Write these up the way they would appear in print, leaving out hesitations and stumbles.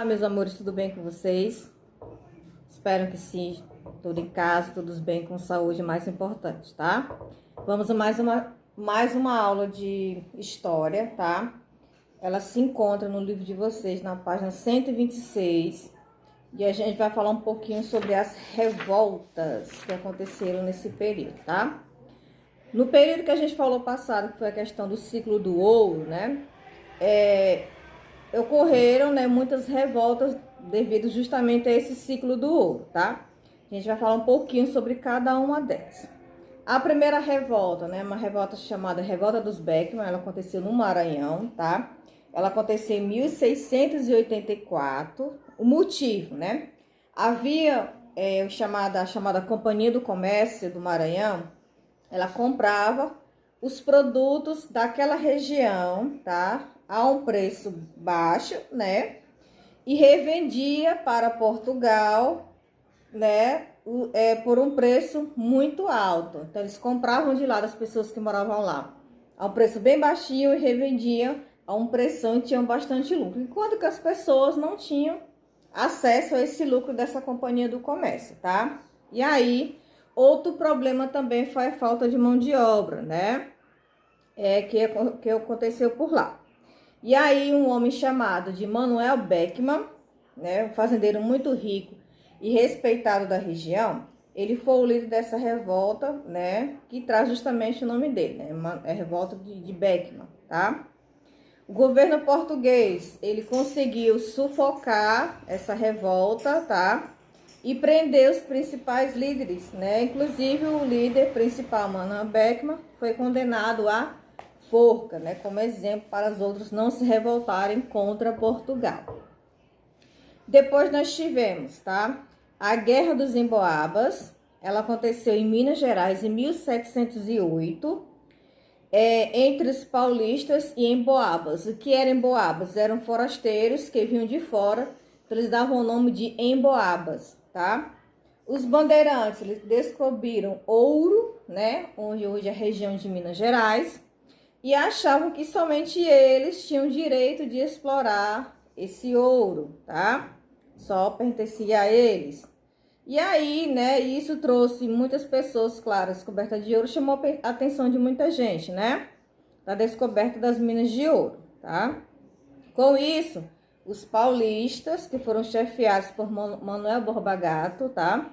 Olá, meus amores, tudo bem com vocês? Espero que sim, tudo em casa, todos bem, com saúde, mais importante, tá? Vamos a mais uma aula de história, tá? Ela se encontra no livro de vocês, na página 126, e a gente vai falar um pouquinho sobre as revoltas que aconteceram nesse período, tá? No período que a gente falou passado, que foi a questão do ciclo do ouro, né? Ocorreram, né, muitas revoltas devido justamente a esse ciclo do ouro, tá? A gente vai falar um pouquinho sobre cada uma delas. A primeira revolta, né, uma revolta chamada Revolta dos Beckman, ela aconteceu no Maranhão, tá? Ela aconteceu em 1684. O motivo, né? Havia a chamada Companhia do Comércio do Maranhão, ela comprava os produtos daquela região, tá? A um preço baixo, né? E revendia para Portugal, né? Por um preço muito alto. Então, eles compravam de lá das pessoas que moravam lá a um preço bem baixinho e revendiam a um preço e tinham bastante lucro. Enquanto que as pessoas não tinham acesso a esse lucro dessa companhia do comércio, tá? E aí, outro problema também foi a falta de mão de obra, né? Que aconteceu por lá. E aí, um homem chamado de Manuel Beckman, né, um fazendeiro muito rico e respeitado da região, ele foi o líder dessa revolta, né, que traz justamente o nome dele, né, é a revolta de Beckman, tá? O governo português, ele conseguiu sufocar essa revolta, tá? E prender os principais líderes, né? Inclusive o líder principal, Manuel Beckman, foi condenado à forca, né? Como exemplo para os outros não se revoltarem contra Portugal. Depois nós tivemos, tá? A Guerra dos Emboabas, ela aconteceu em Minas Gerais em 1708. Entre os paulistas e emboabas. O que eram emboabas? Eram forasteiros que vinham de fora, então eles davam o nome de emboabas, tá? Os bandeirantes, eles descobriram ouro, né? Hoje é a região de Minas Gerais, e achavam que somente eles tinham direito de explorar esse ouro, tá? Só pertencia a eles. E aí, né, isso trouxe muitas pessoas, claro, a descoberta de ouro chamou a atenção de muita gente, né? Da descoberta das minas de ouro, tá? Com isso, os paulistas, que foram chefiados por Manuel Borba Gato, tá?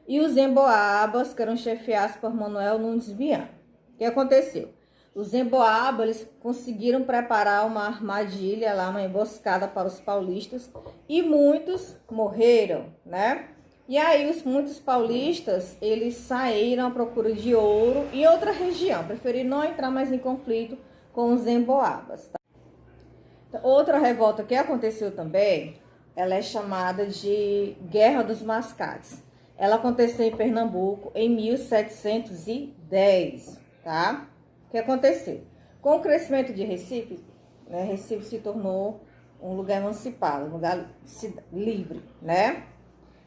E os emboabas, que eram chefiados por Manuel Nunes Viana. O que aconteceu? Os emboabas, eles conseguiram preparar uma armadilha lá, uma emboscada para os paulistas, e muitos morreram, né? E aí, muitos paulistas, eles saíram à procura de ouro em outra região, preferiram não entrar mais em conflito com os emboabas. Tá? Então, outra revolta que aconteceu também, ela é chamada de Guerra dos Mascates. Ela aconteceu em Pernambuco em 1710, tá? O que aconteceu? Com o crescimento de Recife, né, Recife se tornou um lugar emancipado, um lugar livre, né?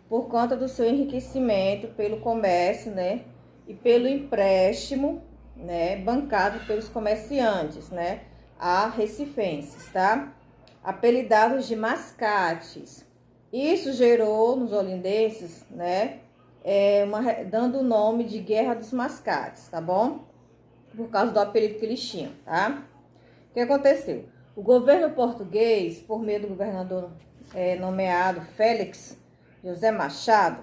Por conta do seu enriquecimento pelo comércio, né, e pelo empréstimo, né, bancado pelos comerciantes, né, a recifenses, tá? Apelidados de mascates. Isso gerou nos olindenses, né, dando o nome de Guerra dos Mascates, tá bom? Por causa do apelido que eles tinham, tá? O que aconteceu? O governo português, por meio do governador nomeado Félix José Machado,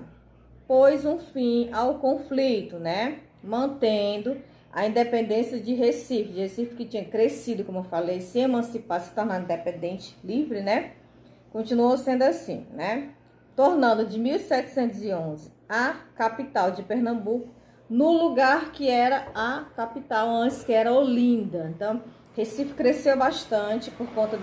pôs um fim ao conflito, né? Mantendo a independência de Recife. De Recife que tinha crescido, como eu falei, se emancipar, se tornar independente, livre, né? Continuou sendo assim, né? Tornando de 1711 a capital de Pernambuco, no lugar que era a capital antes, que era Olinda. Então, Recife cresceu bastante por conta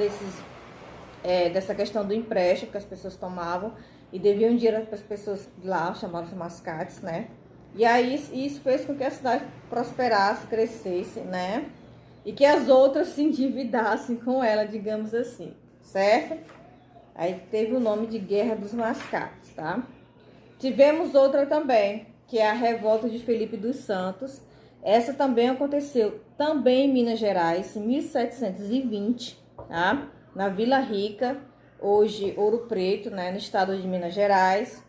dessa questão do empréstimo que as pessoas tomavam e deviam dinheiro para as pessoas lá, chamadas mascates, né? E aí isso fez com que a cidade prosperasse, crescesse, né? E que as outras se endividassem com ela, digamos assim, certo? Aí teve o nome de Guerra dos Mascates, tá? Tivemos outra também, que é a Revolta de Felipe dos Santos. Essa também aconteceu também em Minas Gerais, em 1720, tá? Na Vila Rica, hoje Ouro Preto, né, no estado de Minas Gerais.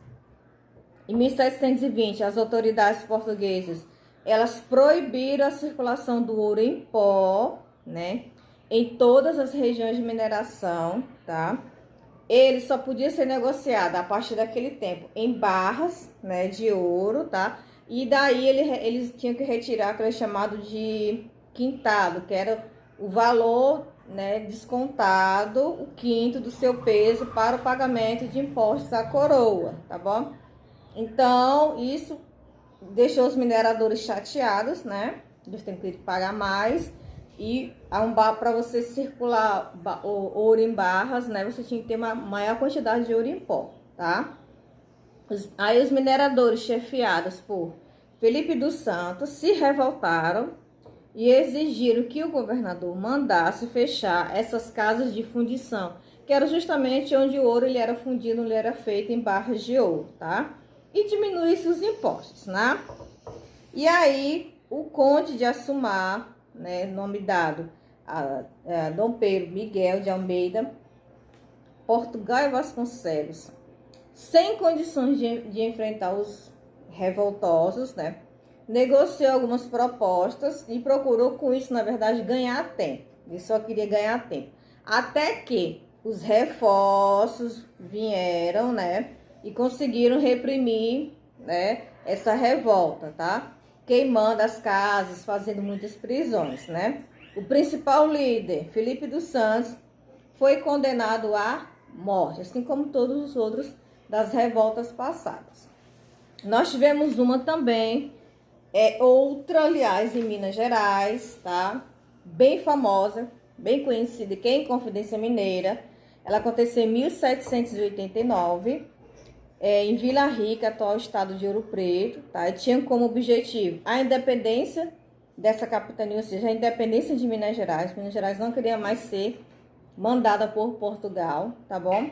Em 1720, as autoridades portuguesas, elas proibiram a circulação do ouro em pó, né, em todas as regiões de mineração, tá? Ele só podia ser negociado a partir daquele tempo em barras, né, de ouro, tá? E daí eles tinham que retirar aquele chamado de quintado, que era o valor, né, descontado, o quinto do seu peso para o pagamento de impostos à coroa, tá bom? Então, isso deixou os mineradores chateados, né? Eles têm que pagar mais. E para você circular o ouro em barras, né? Você tinha que ter uma maior quantidade de ouro em pó, tá? Aí os mineradores, chefiados por Felipe dos Santos, se revoltaram e exigiram que o governador mandasse fechar essas casas de fundição, que era justamente onde o ouro ele era fundido, ele era feito em barras de ouro, tá? E diminuísse os impostos, né? E aí o conde de Assumar, né, nome dado a Dom Pedro Miguel de Almeida, Portugal e Vasconcelos, sem condições de enfrentar os revoltosos, né, negociou algumas propostas e procurou com isso, na verdade, ganhar tempo. Ele só queria ganhar tempo. Até que os reforços vieram, né, e conseguiram reprimir, né, essa revolta, tá? Queimando as casas, fazendo muitas prisões, né? O principal líder, Felipe dos Santos, foi condenado à morte, assim como todos os outros das revoltas passadas. Nós tivemos uma também, outra, aliás, em Minas Gerais, tá? Bem famosa, bem conhecida, que é a Inconfidência Mineira. Ela aconteceu em 1789, em Vila Rica, atual estado de Ouro Preto, tá? E tinha como objetivo a independência dessa capitania, ou seja, a independência de Minas Gerais. Minas Gerais não queria mais ser mandada por Portugal, tá bom?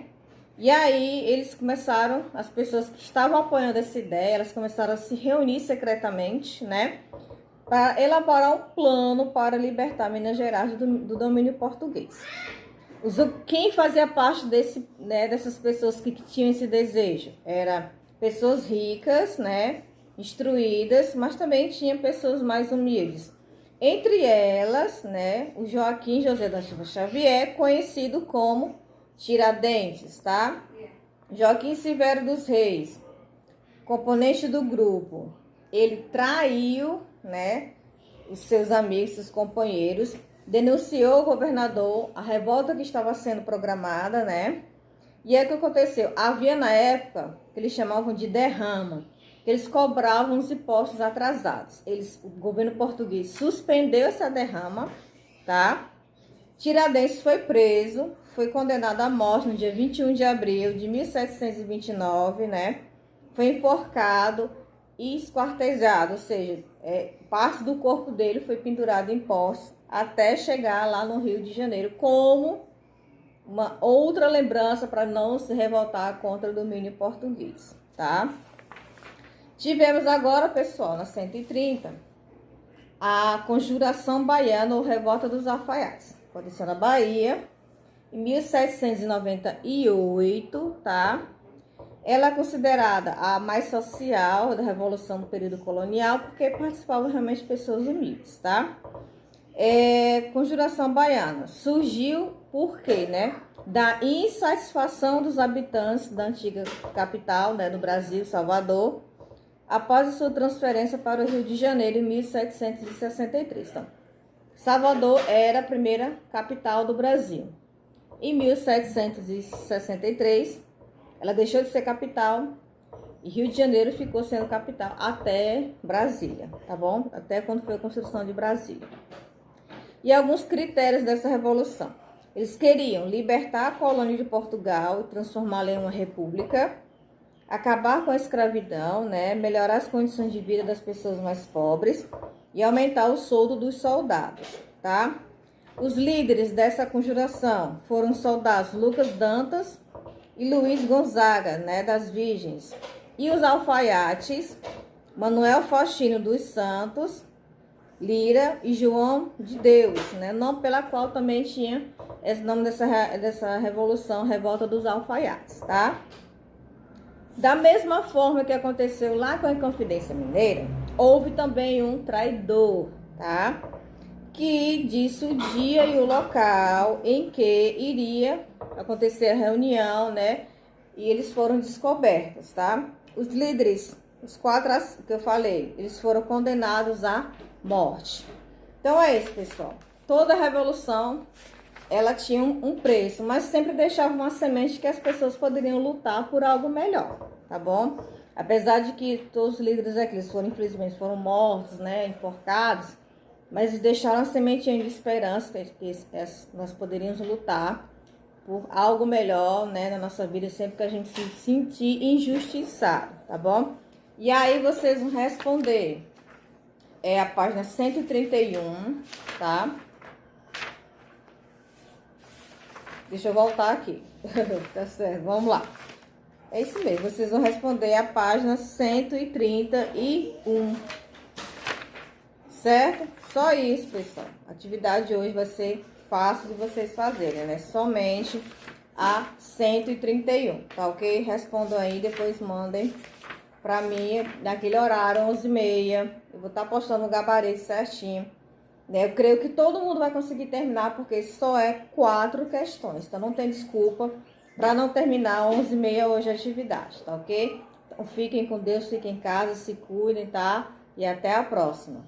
E aí eles começaram, as pessoas que estavam apoiando essa ideia, elas começaram a se reunir secretamente, né? Para elaborar um plano para libertar Minas Gerais do domínio português. Quem fazia parte dessas pessoas que tinham esse desejo? Eram pessoas ricas, né, instruídas, mas também tinha pessoas mais humildes. Entre elas, né, o Joaquim José da Silva Xavier, conhecido como Tiradentes, tá? Joaquim Severo dos Reis, componente do grupo, ele traiu, né, os seus amigos, seus companheiros, denunciou o governador a revolta que estava sendo programada, né? E aí o que aconteceu? Havia na época, que eles chamavam de derrama, que eles cobravam os impostos atrasados. O governo português suspendeu essa derrama, tá? Tiradentes foi preso, foi condenado à morte no dia 21 de abril de 1729, né? Foi enforcado e esquartejado, ou seja, parte do corpo dele foi pendurado em postes até chegar lá no Rio de Janeiro, como uma outra lembrança para não se revoltar contra o domínio português, tá? Tivemos agora, pessoal, na 130, a Conjuração Baiana ou Revolta dos Alfaiates. Aconteceu na Bahia, em 1798, tá? Ela é considerada a mais social da Revolução do período colonial, porque participavam realmente pessoas humildes, tá? Conjuração Baiana surgiu por quê, né? Da insatisfação dos habitantes da antiga capital, né, do Brasil, Salvador, após a sua transferência para o Rio de Janeiro em 1763. Então, Salvador era a primeira capital do Brasil. Em 1763, ela deixou de ser capital e Rio de Janeiro ficou sendo capital até Brasília, tá bom? Até quando foi a construção de Brasília. E alguns critérios dessa revolução. Eles queriam libertar a colônia de Portugal e transformá-la em uma república, acabar com a escravidão, né? Melhorar as condições de vida das pessoas mais pobres e aumentar o soldo dos soldados, tá? Os líderes dessa conjuração foram os soldados Lucas Dantas e Luiz Gonzaga, né, das Virgens. E os alfaiates, Manuel Faustino dos Santos, Lira e João de Deus, né, nome pela qual também tinha esse nome dessa revolução, Revolta dos Alfaiates, tá? Da mesma forma que aconteceu lá com a Inconfidência Mineira, houve também um traidor, tá? Que disse o dia e o local em que iria acontecer a reunião, né? E eles foram descobertos, tá? Os líderes, os 4 que eu falei, eles foram condenados à morte. Então é isso, pessoal. Toda revolução, ela tinha um preço, mas sempre deixava uma semente que as pessoas poderiam lutar por algo melhor, tá bom? Apesar de que todos os líderes aqui, eles foram, infelizmente, foram mortos, né, enforcados, mas deixaram a sementinha de esperança que nós poderíamos lutar por algo melhor, né, na nossa vida, sempre que a gente se sentir injustiçado, tá bom? E aí vocês vão responder, a página 131, tá? Deixa eu voltar aqui. Tá certo, vamos lá. É isso mesmo, vocês vão responder a página 131. Certo? Só isso, pessoal. A atividade de hoje vai ser fácil de vocês fazerem, né? Somente a 131, tá ok? Respondam aí, depois mandem pra mim naquele horário, 11h30. Eu vou estar postando o gabarito certinho. Né? Eu creio que todo mundo vai conseguir terminar, porque só é 4 questões. Então, não tem desculpa para não terminar 11h30 hoje a atividade, tá ok? Então, fiquem com Deus, fiquem em casa, se cuidem, tá? E até a próxima.